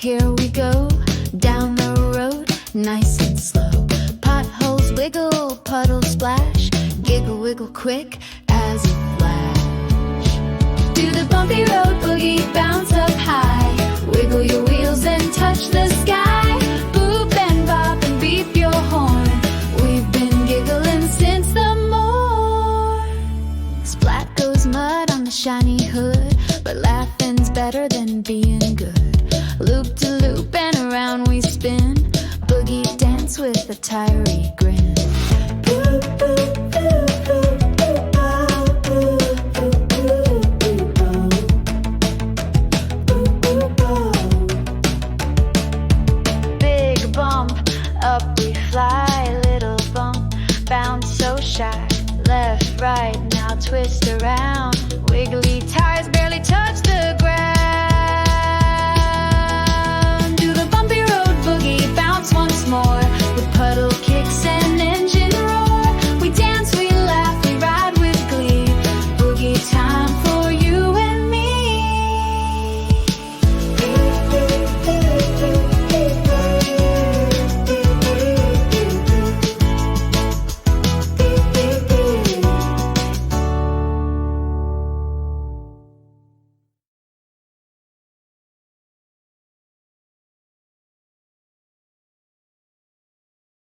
Here we go, down the road, nice and slow. Potholes wiggle, puddles splash, giggle wiggle quick as a flash. Do the bumpy road boogie, bounce up high, wiggle your wheels and touch the sky. Boop and bop and beep your horn, we've been giggling since the morn. Splat goes mud on the shiny hood, but laughing's better than being good. Loop to loop and around we spin, boogie dance with a tirey grin. Boop, boop.